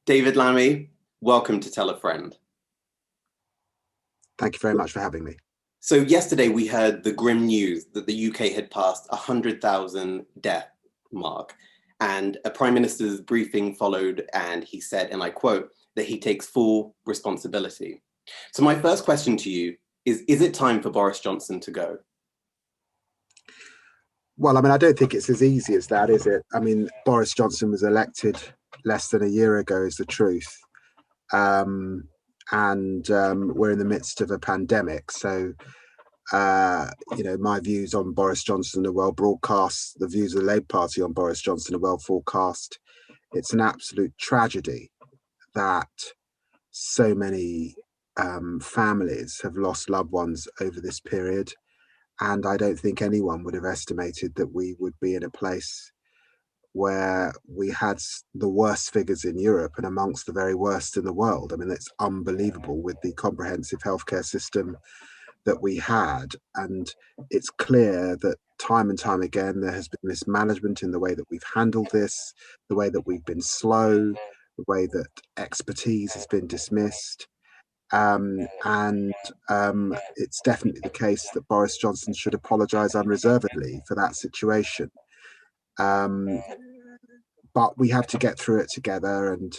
David Lammy, welcome to Tell a Friend. Thank you very much for having me. So yesterday we heard the grim news that the UK had passed 100,000 death mark, and a Prime Minister's briefing followed, and he said, and I quote, that he takes full responsibility. So my first question to you is it time for Boris Johnson to go? Well, I don't think it's as easy as that, is it? Boris Johnson was elected less than a year ago, is the truth. And we're in the midst of a pandemic. So, my views on Boris Johnson are well broadcast. The views of the Labour Party on Boris Johnson are well forecast. It's an absolute tragedy that so many families have lost loved ones over this period. And I don't think anyone would have estimated that we would be in a place where we had the worst figures in Europe and amongst the very worst in the world. It's unbelievable with the comprehensive healthcare system that we had. And it's clear that time and time again, there has been mismanagement in the way that we've handled this, the way that we've been slow, the way that expertise has been dismissed. It's definitely the case that Boris Johnson should apologise unreservedly for that situation. But we have to get through it together, and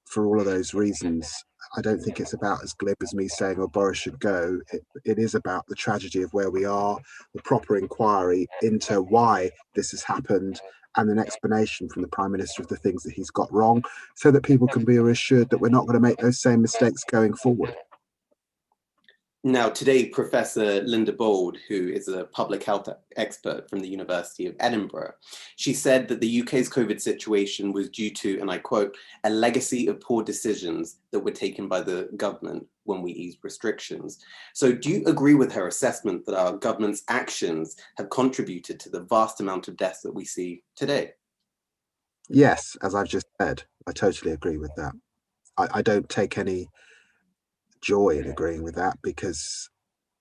for all of those reasons, I don't think it's about as glib as me saying, oh, Boris should go. It is about the tragedy of where we are, the proper inquiry into why this has happened, and an explanation from the Prime Minister of the things that he's got wrong, so that people can be reassured that we're not going to make those same mistakes going forward. Now, today, Professor Linda Bold, who is a public health expert from the University of Edinburgh, she said that the UK's COVID situation was due to, and I quote, a legacy of poor decisions that were taken by the government when we eased restrictions. So do you agree with her assessment that our government's actions have contributed to the vast amount of deaths that we see today? Yes, as I've just said, I totally agree with that. I don't take any joy in agreeing with that because,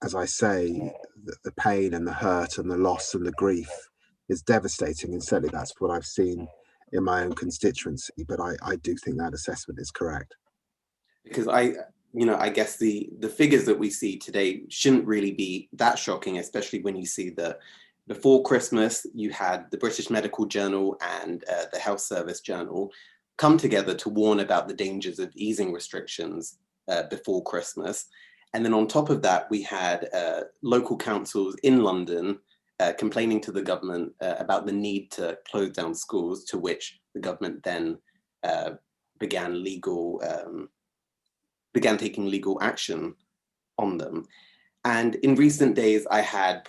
as I say, the pain and the hurt and the loss and the grief is devastating, and certainly that's what I've seen in my own constituency. But I do think that assessment is correct. Because I guess the figures that we see today shouldn't really be that shocking, especially when you see that before Christmas, you had the British Medical Journal and the Health Service Journal come together to warn about the dangers of easing restrictions before Christmas. And then on top of that, we had local councils in London complaining to the government about the need to close down schools, to which the government then began taking legal action on them. And in recent days, I had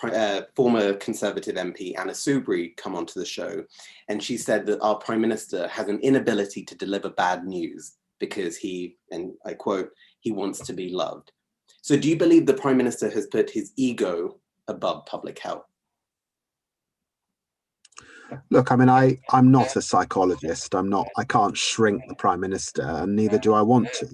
former Conservative MP Anna Soubry come onto the show, and she said that our Prime Minister has an inability to deliver bad news because he, and I quote, he wants to be loved. So do you believe the Prime Minister has put his ego above public health? Look, I'm not a psychologist. I can't shrink the Prime Minister, and neither do I want to.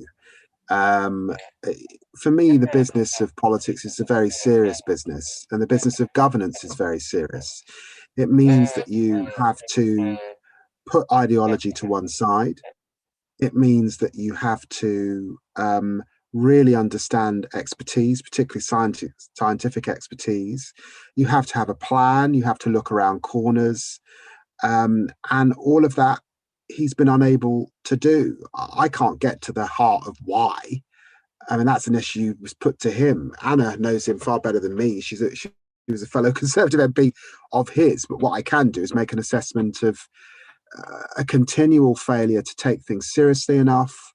For me, the business of politics is a very serious business, and the business of governance is very serious. It means that you have to put ideology to one side. It means that you have to really understand expertise, particularly scientific expertise. You have to have a plan. You have to look around corners. And all of that he's been unable to do. I can't get to the heart of why. That's an issue was put to him. Anna knows him far better than me. She was a fellow Conservative MP of his. But what I can do is make an assessment of a continual failure to take things seriously enough,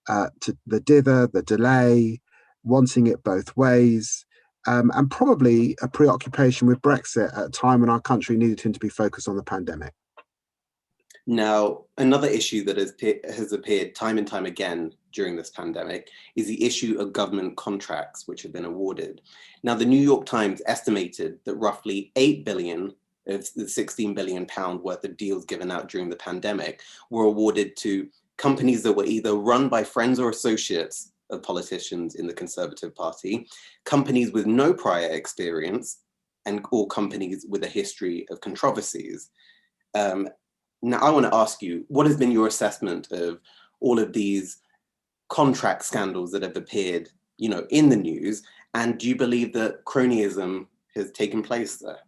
to the dither, the delay, wanting it both ways, and probably a preoccupation with Brexit at a time when our country needed him to be focused on the pandemic. Now, another issue that has appeared time and time again during this pandemic is the issue of government contracts which have been awarded. Now, the New York Times estimated that roughly 8 billion of the 16 billion pound worth of deals given out during the pandemic were awarded to companies that were either run by friends or associates of politicians in the Conservative Party, companies with no prior experience, or companies with a history of controversies. Now, I want to ask you, what has been your assessment of all of these contract scandals that have appeared, in the news? And do you believe that cronyism has taken place there?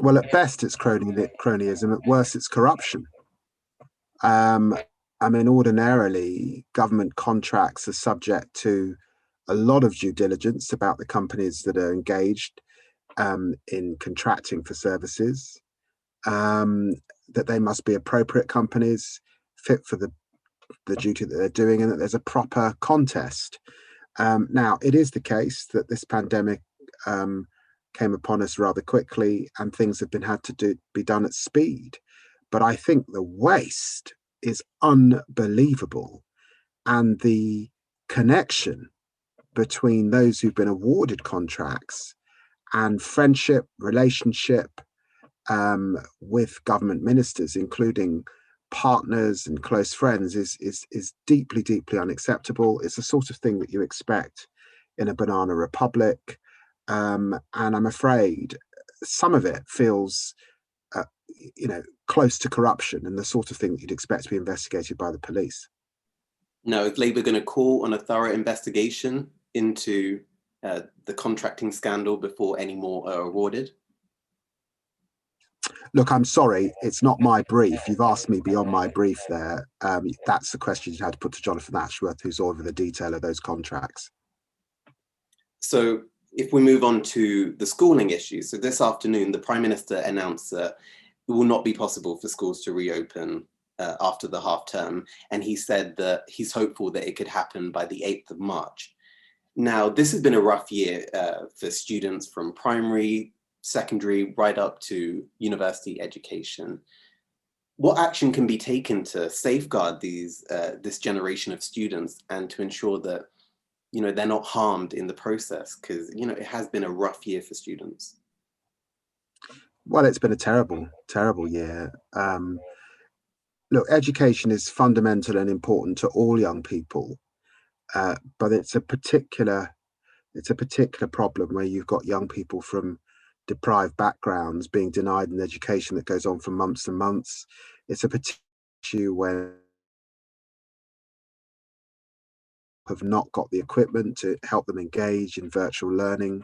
Well, at best, it's cronyism. At worst, it's corruption. I mean, ordinarily, government contracts are subject to a lot of due diligence about the companies that are engaged in contracting for services, that they must be appropriate companies, fit for the duty that they're doing, and that there's a proper contest. Now, it is the case that this pandemic came upon us rather quickly, and things have had to be done at speed. But I think the waste is unbelievable, and the connection between those who've been awarded contracts and friendship, relationship with government ministers, including partners and close friends, is deeply, deeply unacceptable. It's the sort of thing that you expect in a banana republic, and I'm afraid some of it feels close to corruption and the sort of thing that you'd expect to be investigated by the police. Now, is Labour going to call on a thorough investigation into the contracting scandal before any more are awarded? Look, I'm sorry, it's not my brief. You've asked me beyond my brief there. That's the question you had to put to Jonathan Ashworth, who's over the detail of those contracts. So if we move on to the schooling issue, so this afternoon, the Prime Minister announced that it will not be possible for schools to reopen after the half term. And he said that he's hopeful that it could happen by the 8th of March. Now, this has been a rough year for students from primary, secondary, right up to university education. What action can be taken to safeguard this generation of students and to ensure that, they're not harmed in the process? Because, it has been a rough year for students. Well, it's been a terrible, terrible year. Look, education is fundamental and important to all young people, but it's a particular problem where you've got young people from deprived backgrounds being denied an education that goes on for months and months. It's a particular issue when have not got the equipment to help them engage in virtual learning,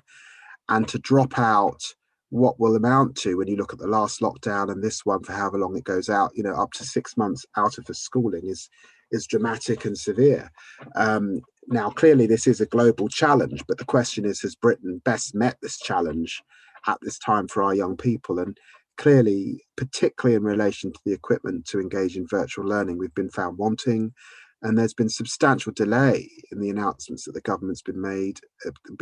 and to drop out what will amount to, when you look at the last lockdown and this one, for however long it goes out, up to 6 months out of the schooling is dramatic and severe. Now, clearly this is a global challenge, but the question is, has Britain best met this challenge at this time for our young people? And clearly, particularly in relation to the equipment to engage in virtual learning, we've been found wanting, and there's been substantial delay in the announcements that the government's been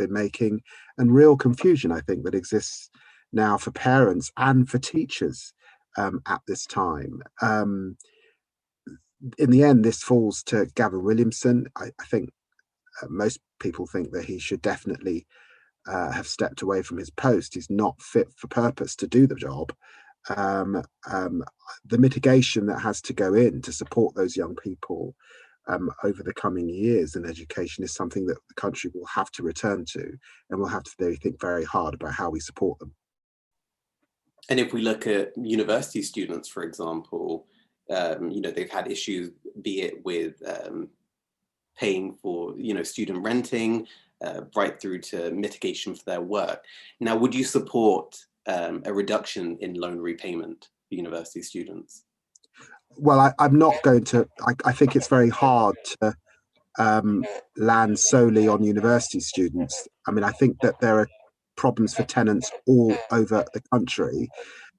making, and real confusion, I think, that exists now for parents and for teachers at this time. In the end, this falls to Gavin Williamson. I think most people think that he should definitely have stepped away from his post. He's not fit for purpose to do the job. The mitigation that has to go in to support those young people over the coming years in education is something that the country will have to return to, and we'll have to think very hard about how we support them. And if we look at university students, for example, they've had issues, be it with paying for, student renting, right through to mitigation for their work. Now, would you support a reduction in loan repayment for university students? Well, I'm not going to. I think it's very hard to land solely on university students. I mean, I think that there are problems for tenants all over the country.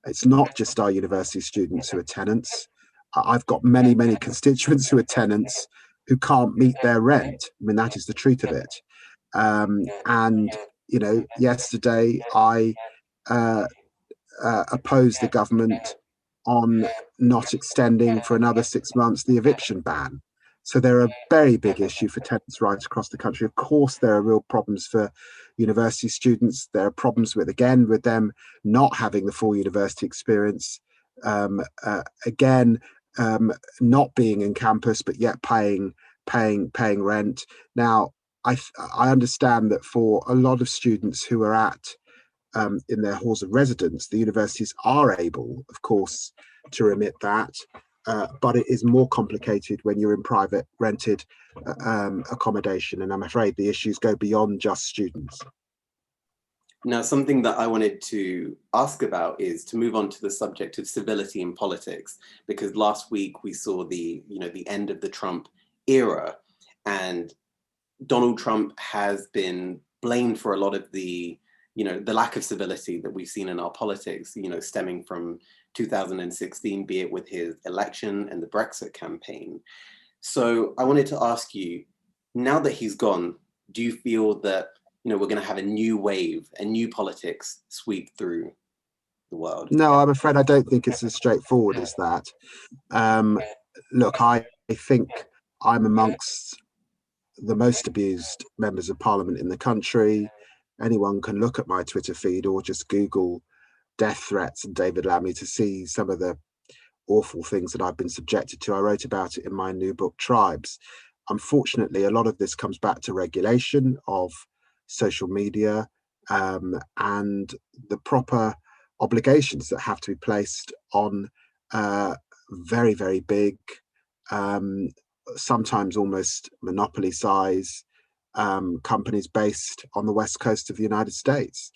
It's not just our university students who are tenants. I've got many, many constituents who are tenants who can't meet their rent. I mean, that is the truth of it. And, yesterday I opposed the government on not extending for another 6 months the eviction ban. So they're a very big issue for tenants right across the country. Of course, there are real problems for university students. There are problems with them not having the full university experience. Not being in campus, but yet paying rent. Now, I understand that for a lot of students who are in their halls of residence, the universities are able, of course, to remit that. but it is more complicated when you're in private rented accommodation. And I'm afraid the issues go beyond just students. Now, something that I wanted to ask about is to move on to the subject of civility in politics, because last week we saw the end of the Trump era, and Donald Trump has been blamed for a lot of the lack of civility that we've seen in our politics, stemming from 2016, be it with his election and the Brexit campaign. So I wanted to ask you, now that he's gone, do you feel that we're going to have a new wave, a new politics sweep through the world? No, I'm afraid I don't think it's as straightforward as that. Look, I think I'm amongst the most abused members of parliament in the country. Anyone can look at my Twitter feed or just Google death threats and David Lammy to see some of the awful things that I've been subjected to. I wrote about it in my new book, Tribes. Unfortunately, a lot of this comes back to regulation of social media and the proper obligations that have to be placed on very, very big, sometimes almost monopoly size companies based on the west coast of the United States.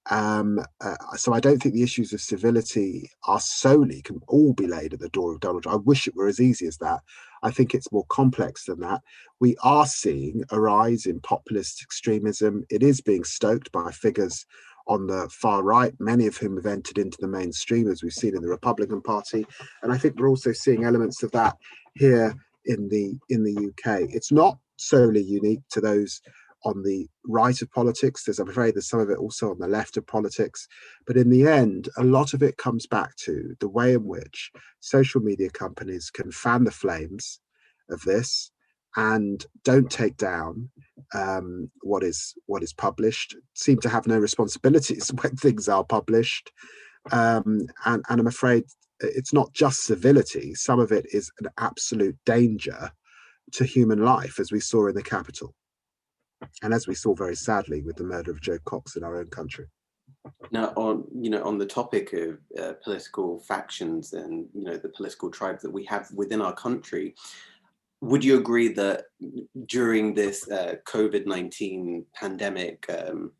So I don't think the issues of civility can all be laid at the door of Donald Trump. I wish it were as easy as that. I think it's more complex than that. We are seeing a rise in populist extremism. It is being stoked by figures on the far right, many of whom have entered into the mainstream, as we've seen in the Republican Party. And I think we're also seeing elements of that here in the UK. It's not solely unique to those on the right of politics. I'm afraid there's some of it also on the left of politics. But in the end, a lot of it comes back to the way in which social media companies can fan the flames of this and don't take down what is published, seem to have no responsibilities when things are published. And I'm afraid it's not just civility. Some of it is an absolute danger to human life, as we saw in the Capitol. And as we saw very sadly with the murder of Joe Cox in our own country. Now, on the topic of political factions and the political tribes that we have within our country, would you agree that during this COVID-19 pandemic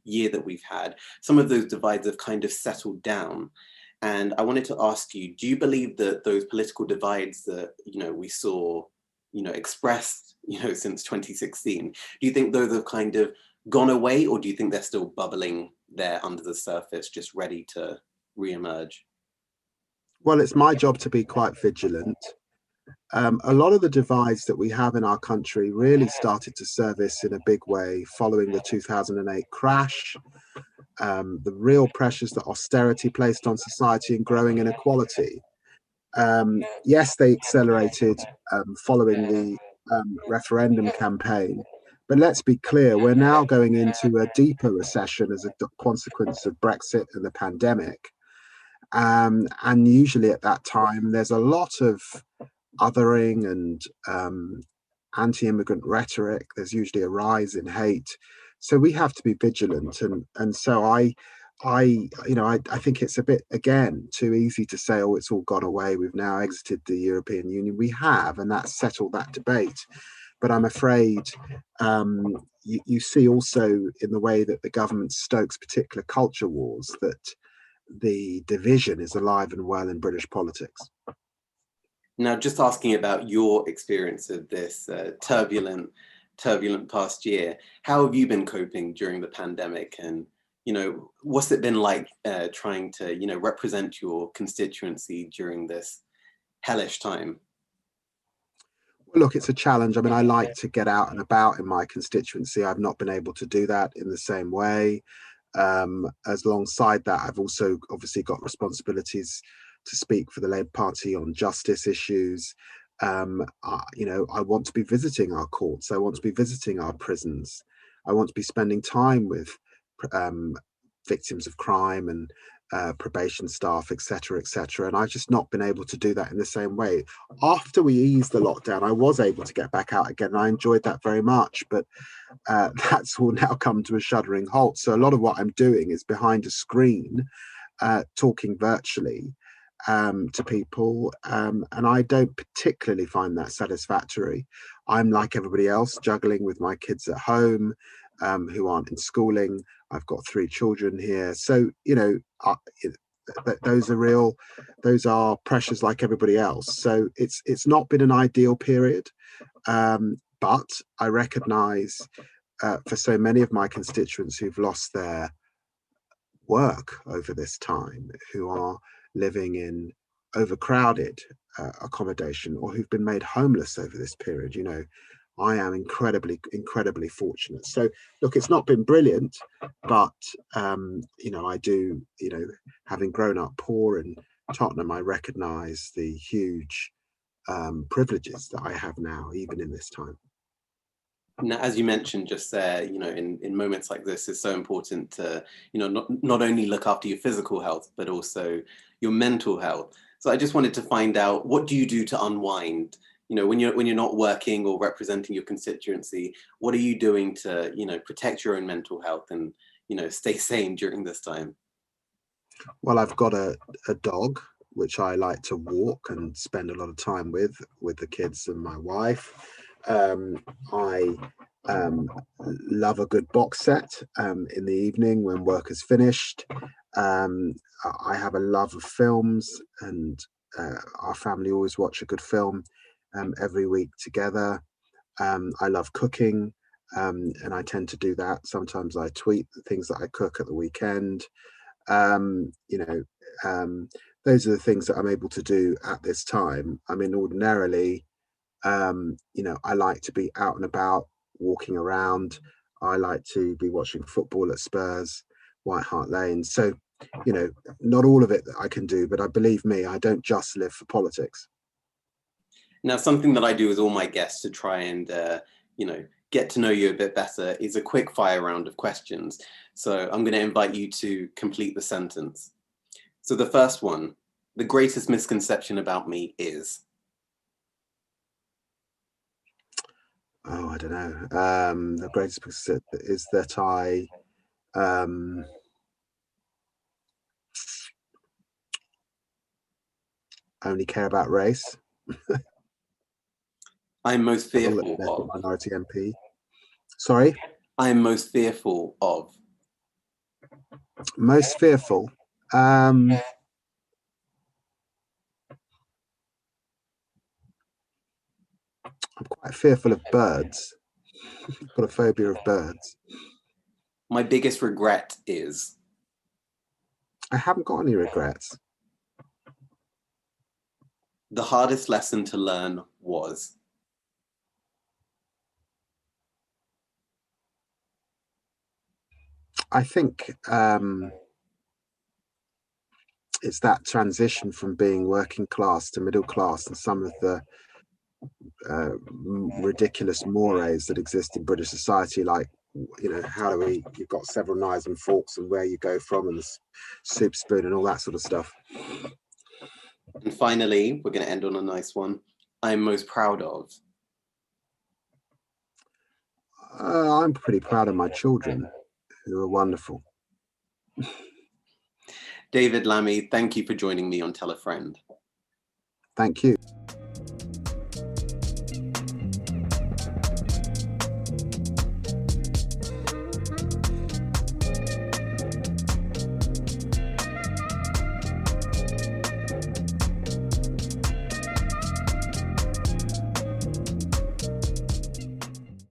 year that we've had, some of those divides have kind of settled down? And I wanted to ask you, do you believe that those political divides that we saw expressed since 2016, do you think those have kind of gone away, or do you think they're still bubbling there under the surface, just ready to re-emerge? Well, it's my job to be quite vigilant. A lot of the divides that we have in our country really started to surface in a big way following the 2008 crash, the real pressures that austerity placed on society and growing inequality. Yes, they accelerated following the referendum campaign. But let's be clear, we're now going into a deeper recession as a consequence of Brexit and the pandemic. And usually at that time, there's a lot of othering and anti-immigrant rhetoric. There's usually a rise in hate. So we have to be vigilant. And so I think it's a bit, again, too easy to say, oh, it's all gone away. We've now exited the European Union. We have, and that's settled that debate. But I'm afraid you see also in the way that the government stokes particular culture wars that the division is alive and well in British politics. Now, just asking about your experience of this turbulent past year, how have you been coping during the pandemic? And what's it been like trying to, represent your constituency during this hellish time? Well, look, it's a challenge. I mean, I like to get out and about in my constituency. I've not been able to do that in the same way. As alongside that, I've also obviously got responsibilities to speak for the Labour Party on justice issues. I want to be visiting our courts. I want to be visiting our prisons. I want to be spending time with victims of crime and probation staff, etc., etc. And I've just not been able to do that in the same way. After we eased the lockdown, I was able to get back out again. And I enjoyed that very much, but that's all now come to a shuddering halt. So a lot of what I'm doing is behind a screen, talking virtually. to people, and I don't particularly find that satisfactory. I'm like everybody else, juggling with my kids at home, who aren't in schooling. I've got 3 children here, so those are pressures like everybody else. So it's not been an ideal period, but I recognise for so many of my constituents who've lost their work over this time, who are living in overcrowded accommodation, or who've been made homeless over this period, I am incredibly fortunate. So look, it's not been brilliant, but I do, having grown up poor in Tottenham, I recognise the huge privileges that I have now, even in this time. Now, as you mentioned just there, in moments like this, it's so important to, not only look after your physical health, but also your mental health. So I just wanted to find out, what do you do to unwind? When you're not working or representing your constituency, what are you doing to, protect your own mental health and, stay sane during this time? Well, I've got a dog, which I like to walk and spend a lot of time with the kids and my wife. I love a good box set in the evening when work is finished. I have a love of films, and our family always watch a good film every week together. I love cooking, and I tend to do that. Sometimes I tweet the things that I cook at the weekend. Those are the things that I'm able to do at this time. I mean, ordinarily, I like to be out and about, walking around. I like to be watching football at Spurs, White Hart Lane. So, not all of it that I can do, but believe me, I don't just live for politics. Now, something that I do with all my guests to try and, get to know you a bit better is a quick fire round of questions. So I'm going to invite you to complete the sentence. So the first one, the greatest misconception about me is? Oh, I don't know. The greatest misconception is that I only care about race. I'm most fearful of? Minority MP. Sorry? I'm most fearful of? Most fearful? I'm quite fearful of birds. I've got a phobia of birds. My biggest regret is? I haven't got any regrets. The hardest lesson to learn was? I think it's that transition from being working class to middle class, and some of the ridiculous mores that exist in British society, like, you've got several knives and forks, and where you go from, and the soup spoon and all that sort of stuff. And finally, we're going to end on a nice one. I'm most proud of? I'm pretty proud of my children, who are wonderful. David Lammy, thank you for joining me on Tell a Friend. Thank you.